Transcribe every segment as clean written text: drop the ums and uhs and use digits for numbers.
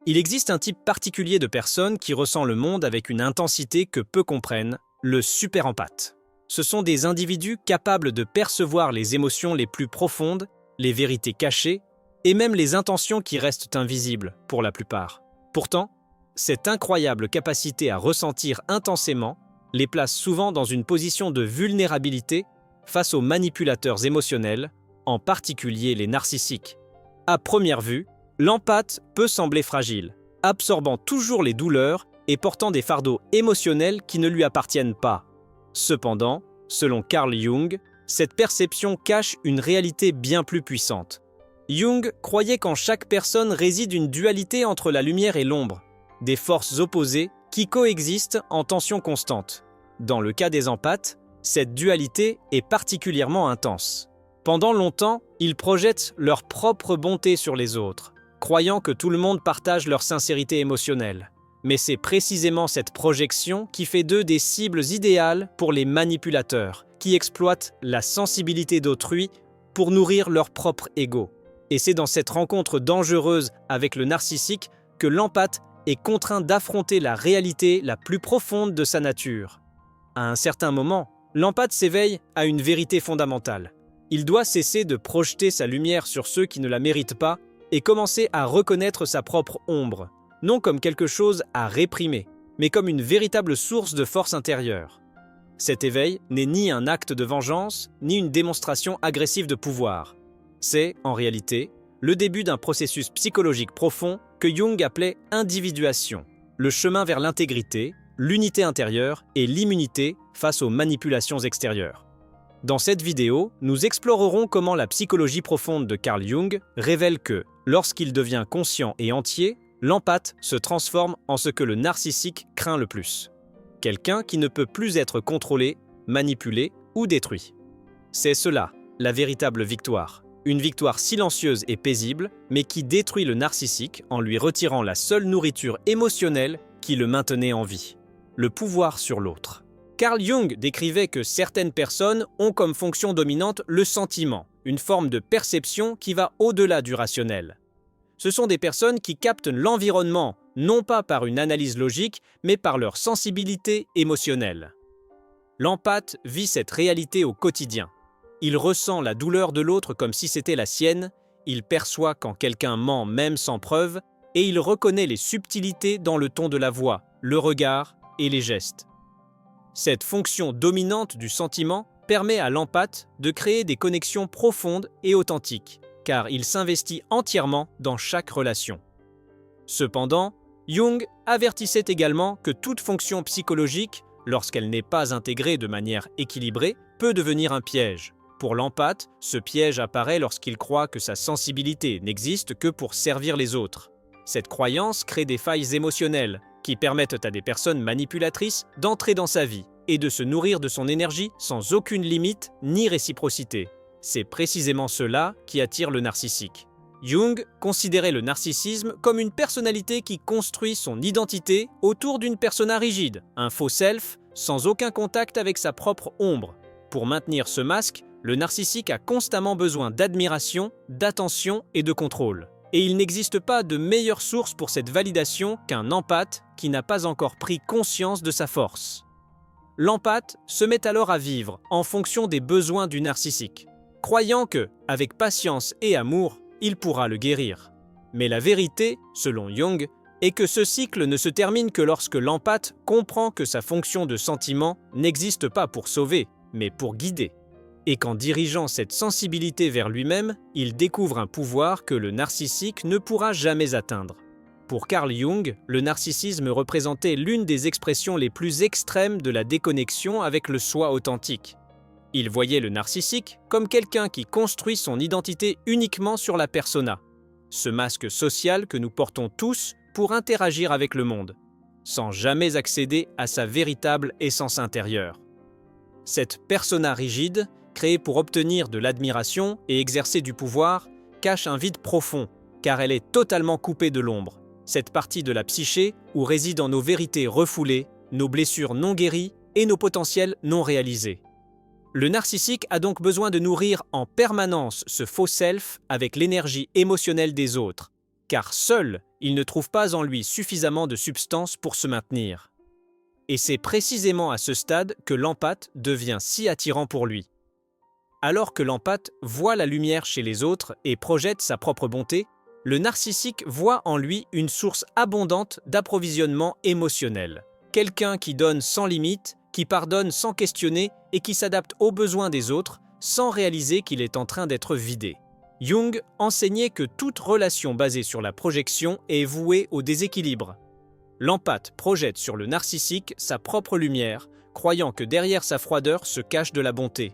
Il existe un type particulier de personne qui ressent le monde avec une intensité que peu comprennent, le superempathe. Ce sont des individus capables de percevoir les émotions les plus profondes, les vérités cachées, et même les intentions qui restent invisibles pour la plupart. Pourtant, cette incroyable capacité à ressentir intensément les place souvent dans une position de vulnérabilité face aux manipulateurs émotionnels, en particulier les narcissiques. À première vue, l'empathe peut sembler fragile, absorbant toujours les douleurs et portant des fardeaux émotionnels qui ne lui appartiennent pas. Cependant, selon Carl Jung, cette perception cache une réalité bien plus puissante. Jung croyait qu'en chaque personne réside une dualité entre la lumière et l'ombre, des forces opposées qui coexistent en tension constante. Dans le cas des empathes, cette dualité est particulièrement intense. Pendant longtemps, ils projettent leur propre bonté sur les autres, croyant que tout le monde partage leur sincérité émotionnelle. Mais c'est précisément cette projection qui fait d'eux des cibles idéales pour les manipulateurs, qui exploitent la sensibilité d'autrui pour nourrir leur propre ego. Et c'est dans cette rencontre dangereuse avec le narcissique que l'empathe est contraint d'affronter la réalité la plus profonde de sa nature. À un certain moment, l'empathe s'éveille à une vérité fondamentale. Il doit cesser de projeter sa lumière sur ceux qui ne la méritent pas et commencer à reconnaître sa propre ombre, non comme quelque chose à réprimer, mais comme une véritable source de force intérieure. Cet éveil n'est ni un acte de vengeance, ni une démonstration agressive de pouvoir. C'est, en réalité, le début d'un processus psychologique profond que Jung appelait individuation, le chemin vers l'intégrité, l'unité intérieure et l'immunité face aux manipulations extérieures. Dans cette vidéo, nous explorerons comment la psychologie profonde de Carl Jung révèle que, lorsqu'il devient conscient et entier, l'empathe se transforme en ce que le narcissique craint le plus. Quelqu'un qui ne peut plus être contrôlé, manipulé ou détruit. C'est cela, la véritable victoire. Une victoire silencieuse et paisible, mais qui détruit le narcissique en lui retirant la seule nourriture émotionnelle qui le maintenait en vie. Le pouvoir sur l'autre. Carl Jung décrivait que certaines personnes ont comme fonction dominante le sentiment, une forme de perception qui va au-delà du rationnel. Ce sont des personnes qui captent l'environnement, non pas par une analyse logique, mais par leur sensibilité émotionnelle. L'empathe vit cette réalité au quotidien. Il ressent la douleur de l'autre comme si c'était la sienne, il perçoit quand quelqu'un ment même sans preuve, et il reconnaît les subtilités dans le ton de la voix, le regard et les gestes. Cette fonction dominante du sentiment permet à l'empathe de créer des connexions profondes et authentiques, car il s'investit entièrement dans chaque relation. Cependant, Jung avertissait également que toute fonction psychologique, lorsqu'elle n'est pas intégrée de manière équilibrée, peut devenir un piège. Pour l'empathe, ce piège apparaît lorsqu'il croit que sa sensibilité n'existe que pour servir les autres. Cette croyance crée des failles émotionnelles qui permettent à des personnes manipulatrices d'entrer dans sa vie et de se nourrir de son énergie sans aucune limite ni réciprocité. C'est précisément cela qui attire le narcissique. Jung considérait le narcissisme comme une personnalité qui construit son identité autour d'une persona rigide, un faux self, sans aucun contact avec sa propre ombre. Pour maintenir ce masque, le narcissique a constamment besoin d'admiration, d'attention et de contrôle. Et il n'existe pas de meilleure source pour cette validation qu'un empathe qui n'a pas encore pris conscience de sa force. L'empathe se met alors à vivre en fonction des besoins du narcissique, croyant que, avec patience et amour, il pourra le guérir. Mais la vérité, selon Jung, est que ce cycle ne se termine que lorsque l'empathe comprend que sa fonction de sentiment n'existe pas pour sauver, mais pour guider. Et qu'en dirigeant cette sensibilité vers lui-même, il découvre un pouvoir que le narcissique ne pourra jamais atteindre. Pour Carl Jung, le narcissisme représentait l'une des expressions les plus extrêmes de la déconnexion avec le soi authentique. Il voyait le narcissique comme quelqu'un qui construit son identité uniquement sur la persona, ce masque social que nous portons tous pour interagir avec le monde, sans jamais accéder à sa véritable essence intérieure. Cette persona rigide, créée pour obtenir de l'admiration et exercer du pouvoir, cache un vide profond, car elle est totalement coupée de l'ombre, cette partie de la psyché où résident nos vérités refoulées, nos blessures non guéries et nos potentiels non réalisés. Le narcissique a donc besoin de nourrir en permanence ce faux self avec l'énergie émotionnelle des autres, car seul Il ne trouve pas en lui suffisamment de substance pour se maintenir. Et c'est précisément à ce stade que l'empathe devient si attirant pour lui. Alors que l'empathe voit la lumière chez les autres et projette sa propre bonté, le narcissique voit en lui une source abondante d'approvisionnement émotionnel. Quelqu'un qui donne sans limite, qui pardonne sans questionner et qui s'adapte aux besoins des autres sans réaliser qu'il est en train d'être vidé. Jung enseignait que toute relation basée sur la projection est vouée au déséquilibre. L'empathe projette sur le narcissique sa propre lumière, croyant que derrière sa froideur se cache de la bonté.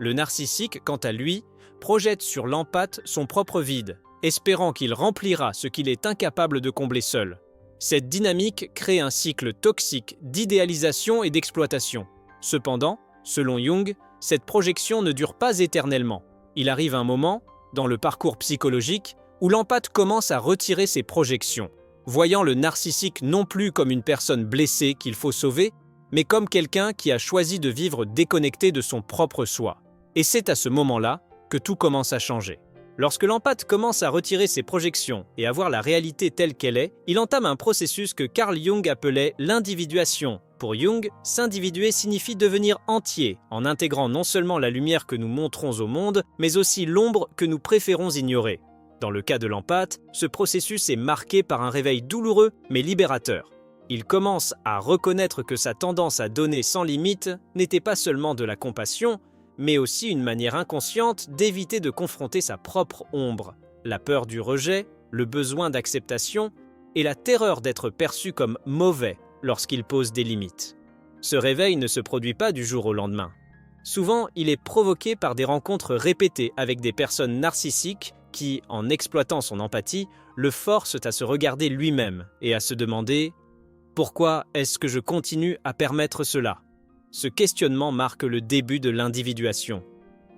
Le narcissique, quant à lui, projette sur l'empathe son propre vide, espérant qu'il remplira ce qu'il est incapable de combler seul. Cette dynamique crée un cycle toxique d'idéalisation et d'exploitation. Cependant, selon Jung, cette projection ne dure pas éternellement. Il arrive un moment, dans le parcours psychologique, où l'empathe commence à retirer ses projections, voyant le narcissique non plus comme une personne blessée qu'il faut sauver, mais comme quelqu'un qui a choisi de vivre déconnecté de son propre soi. Et c'est à ce moment-là que tout commence à changer. Lorsque l'empathe commence à retirer ses projections et à voir la réalité telle qu'elle est, il entame un processus que Carl Jung appelait l'individuation. Pour Jung, s'individuer signifie devenir entier, en intégrant non seulement la lumière que nous montrons au monde, mais aussi l'ombre que nous préférons ignorer. Dans le cas de l'empathe, ce processus est marqué par un réveil douloureux mais libérateur. Il commence à reconnaître que sa tendance à donner sans limite n'était pas seulement de la compassion, mais aussi une manière inconsciente d'éviter de confronter sa propre ombre, la peur du rejet, le besoin d'acceptation et la terreur d'être perçu comme mauvais lorsqu'il pose des limites. Ce réveil ne se produit pas du jour au lendemain. Souvent, il est provoqué par des rencontres répétées avec des personnes narcissiques qui, en exploitant son empathie, le forcent à se regarder lui-même et à se demander « Pourquoi est-ce que je continue à permettre cela ?» Ce questionnement marque le début de l'individuation.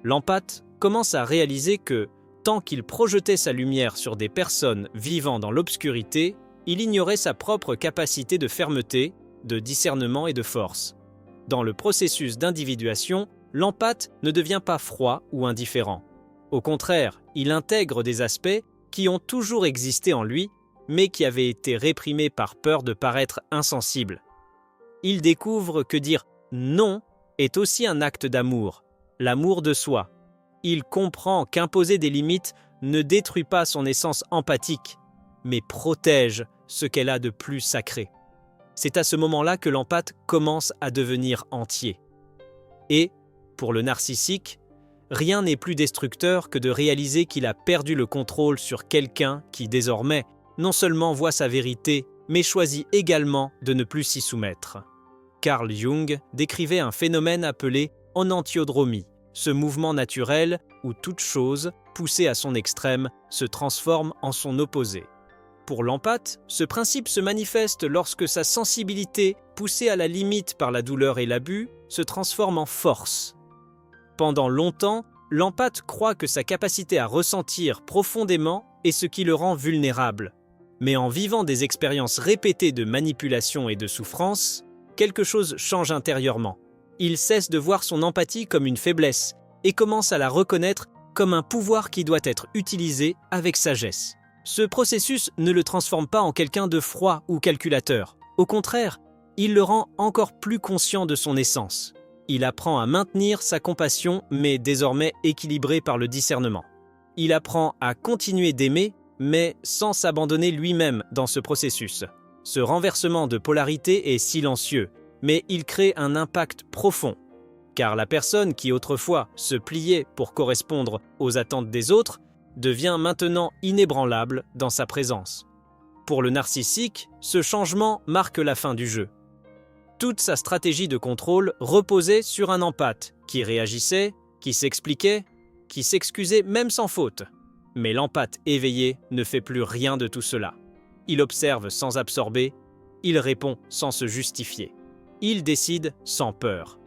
L'empathe commence à réaliser que, tant qu'il projetait sa lumière sur des personnes vivant dans l'obscurité, il ignorait sa propre capacité de fermeté, de discernement et de force. Dans le processus d'individuation, l'empathe ne devient pas froid ou indifférent. Au contraire, il intègre des aspects qui ont toujours existé en lui, mais qui avaient été réprimés par peur de paraître insensibles. Il découvre que dire non est aussi un acte d'amour, l'amour de soi. Il comprend qu'imposer des limites ne détruit pas son essence empathique, mais protège ce qu'elle a de plus sacré. C'est à ce moment-là que l'empathe commence à devenir entier. Et, pour le narcissique, rien n'est plus destructeur que de réaliser qu'il a perdu le contrôle sur quelqu'un qui, désormais, non seulement voit sa vérité, mais choisit également de ne plus s'y soumettre. Carl Jung décrivait un phénomène appelé enantiodromie, ce mouvement naturel où toute chose, poussée à son extrême, se transforme en son opposé. Pour l'empathe, ce principe se manifeste lorsque sa sensibilité, poussée à la limite par la douleur et l'abus, se transforme en force. Pendant longtemps, l'empathe croit que sa capacité à ressentir profondément est ce qui le rend vulnérable. Mais en vivant des expériences répétées de manipulation et de souffrance, quelque chose change intérieurement. Il cesse de voir son empathie comme une faiblesse et commence à la reconnaître comme un pouvoir qui doit être utilisé avec sagesse. Ce processus ne le transforme pas en quelqu'un de froid ou calculateur. Au contraire, il le rend encore plus conscient de son essence. Il apprend à maintenir sa compassion, mais désormais équilibrée par le discernement. Il apprend à continuer d'aimer, mais sans s'abandonner lui-même dans ce processus. Ce renversement de polarité est silencieux, mais il crée un impact profond. Car la personne qui autrefois se pliait pour correspondre aux attentes des autres devient maintenant inébranlable dans sa présence. Pour le narcissique, ce changement marque la fin du jeu. Toute sa stratégie de contrôle reposait sur un empathe qui réagissait, qui s'expliquait, qui s'excusait même sans faute. Mais l'empathe éveillé ne fait plus rien de tout cela. Il observe sans absorber, il répond sans se justifier. Il décide sans peur.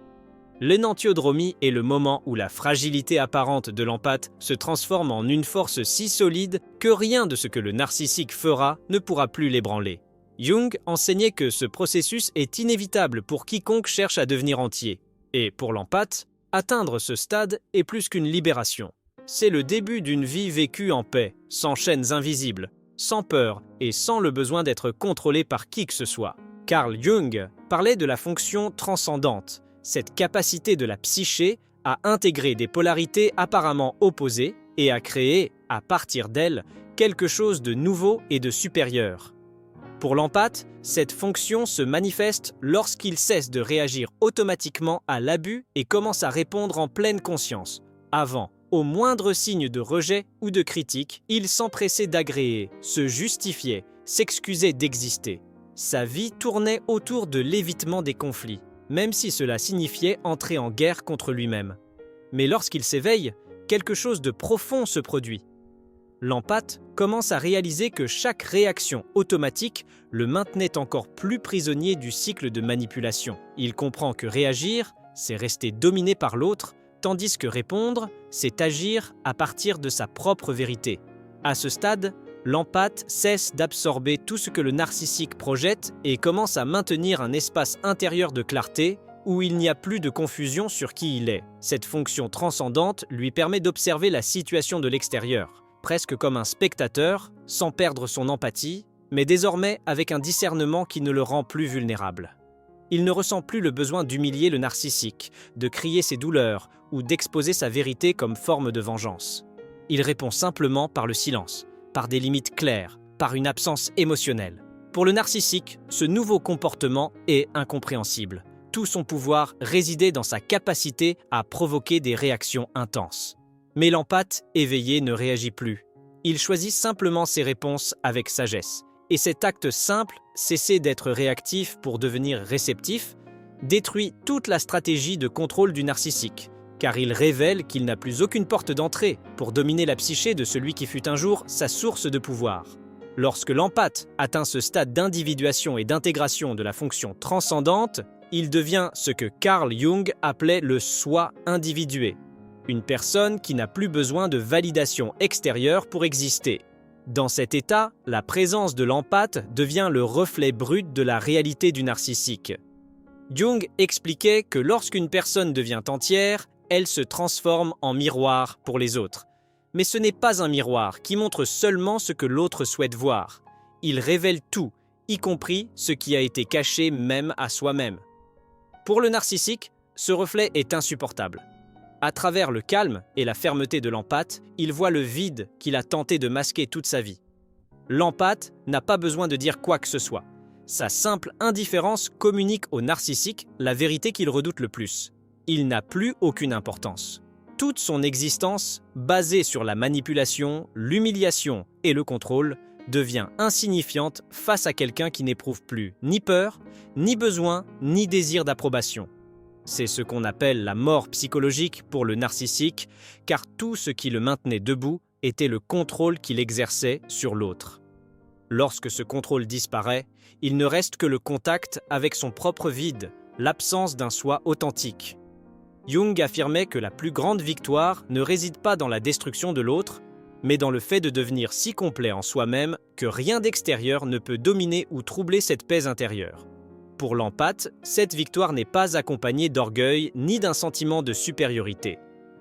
L'énantiodromie est le moment où la fragilité apparente de l'empathe se transforme en une force si solide que rien de ce que le narcissique fera ne pourra plus l'ébranler. Jung enseignait que ce processus est inévitable pour quiconque cherche à devenir entier. Et pour l'empathe, atteindre ce stade est plus qu'une libération. C'est le début d'une vie vécue en paix, sans chaînes invisibles, sans peur et sans le besoin d'être contrôlé par qui que ce soit. Carl Jung parlait de la fonction transcendante, cette capacité de la psyché à intégrer des polarités apparemment opposées et à créer, à partir d'elles, quelque chose de nouveau et de supérieur. Pour l'empathe, cette fonction se manifeste lorsqu'il cesse de réagir automatiquement à l'abus et commence à répondre en pleine conscience. Avant, au moindre signe de rejet ou de critique, il s'empressait d'agréer, se justifiait, s'excusait d'exister. Sa vie tournait autour de l'évitement des conflits, même si cela signifiait entrer en guerre contre lui-même. Mais lorsqu'il s'éveille, quelque chose de profond se produit. L'empathe commence à réaliser que chaque réaction automatique le maintenait encore plus prisonnier du cycle de manipulation. Il comprend que réagir, c'est rester dominé par l'autre, tandis que répondre, c'est agir à partir de sa propre vérité. À ce stade, l'empathe cesse d'absorber tout ce que le narcissique projette et commence à maintenir un espace intérieur de clarté où il n'y a plus de confusion sur qui il est. Cette fonction transcendante lui permet d'observer la situation de l'extérieur, presque comme un spectateur, sans perdre son empathie, mais désormais avec un discernement qui ne le rend plus vulnérable. Il ne ressent plus le besoin d'humilier le narcissique, de crier ses douleurs ou d'exposer sa vérité comme forme de vengeance. Il répond simplement par le silence, par des limites claires, par une absence émotionnelle. Pour le narcissique, ce nouveau comportement est incompréhensible. Tout son pouvoir résidait dans sa capacité à provoquer des réactions intenses. Mais l'empathe éveillé ne réagit plus. Il choisit simplement ses réponses avec sagesse. Et cet acte simple, cesser d'être réactif pour devenir réceptif, détruit toute la stratégie de contrôle du narcissique, car il révèle qu'il n'a plus aucune porte d'entrée pour dominer la psyché de celui qui fut un jour sa source de pouvoir. Lorsque l'empathe atteint ce stade d'individuation et d'intégration de la fonction transcendante, il devient ce que Carl Jung appelait le soi individué, une personne qui n'a plus besoin de validation extérieure pour exister. Dans cet état, la présence de l'empathe devient le reflet brut de la réalité du narcissique. Jung expliquait que lorsqu'une personne devient entière, elle se transforme en miroir pour les autres. Mais ce n'est pas un miroir qui montre seulement ce que l'autre souhaite voir. Il révèle tout, y compris ce qui a été caché même à soi-même. Pour le narcissique, ce reflet est insupportable. À travers le calme et la fermeté de l'empathe, il voit le vide qu'il a tenté de masquer toute sa vie. L'empathe n'a pas besoin de dire quoi que ce soit. Sa simple indifférence communique au narcissique la vérité qu'il redoute le plus. Il n'a plus aucune importance. Toute son existence, basée sur la manipulation, l'humiliation et le contrôle, devient insignifiante face à quelqu'un qui n'éprouve plus ni peur, ni besoin, ni désir d'approbation. C'est ce qu'on appelle la mort psychologique pour le narcissique, car tout ce qui le maintenait debout était le contrôle qu'il exerçait sur l'autre. Lorsque ce contrôle disparaît, il ne reste que le contact avec son propre vide, l'absence d'un soi authentique. Jung affirmait que la plus grande victoire ne réside pas dans la destruction de l'autre, mais dans le fait de devenir si complet en soi-même que rien d'extérieur ne peut dominer ou troubler cette paix intérieure. Pour l'empathe, cette victoire n'est pas accompagnée d'orgueil ni d'un sentiment de supériorité.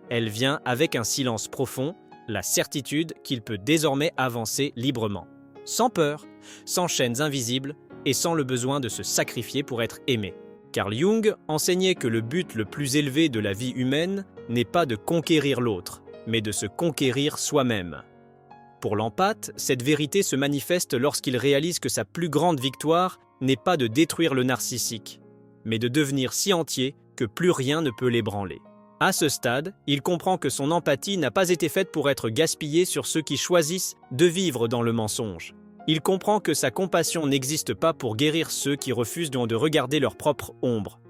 Elle vient avec un silence profond, la certitude qu'il peut désormais avancer librement, sans peur, sans chaînes invisibles et sans le besoin de se sacrifier pour être aimé. Carl Jung enseignait que le but le plus élevé de la vie humaine n'est pas de conquérir l'autre, mais de se conquérir soi-même. Pour l'empathe, cette vérité se manifeste lorsqu'il réalise que sa plus grande victoire n'est pas de détruire le narcissique, mais de devenir si entier que plus rien ne peut l'ébranler. À ce stade, il comprend que son empathie n'a pas été faite pour être gaspillée sur ceux qui choisissent de vivre dans le mensonge. Il comprend que sa compassion n'existe pas pour guérir ceux qui refusent de regarder leur propre ombre.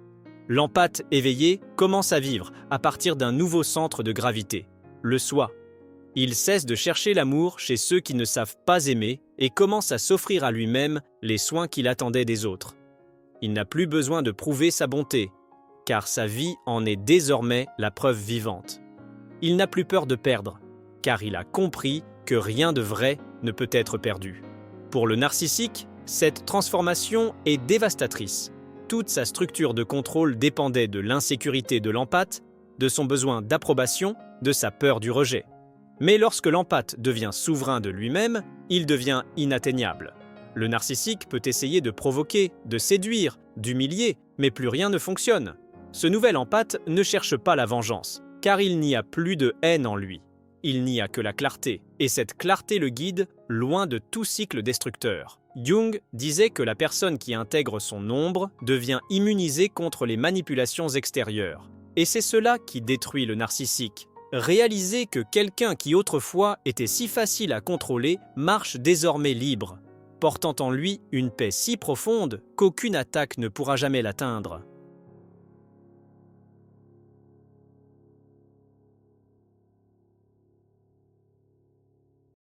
L'empathe éveillé commence à vivre à partir d'un nouveau centre de gravité, le soi. Il cesse de chercher l'amour chez ceux qui ne savent pas aimer et commence à s'offrir à lui-même les soins qu'il attendait des autres. Il n'a plus besoin de prouver sa bonté, car sa vie en est désormais la preuve vivante. Il n'a plus peur de perdre, car il a compris que rien de vrai ne peut être perdu. Pour le narcissique, cette transformation est dévastatrice. Toute sa structure de contrôle dépendait de l'insécurité de l'empathe, de son besoin d'approbation, de sa peur du rejet. Mais lorsque l'empathe devient souverain de lui-même, il devient inatteignable. Le narcissique peut essayer de provoquer, de séduire, d'humilier, mais plus rien ne fonctionne. Ce nouvel empathe ne cherche pas la vengeance, car il n'y a plus de haine en lui. Il n'y a que la clarté, et cette clarté le guide loin de tout cycle destructeur. Jung disait que la personne qui intègre son ombre devient immunisée contre les manipulations extérieures. Et c'est cela qui détruit le narcissique. Réaliser que quelqu'un qui autrefois était si facile à contrôler marche désormais libre, portant en lui une paix si profonde qu'aucune attaque ne pourra jamais l'atteindre.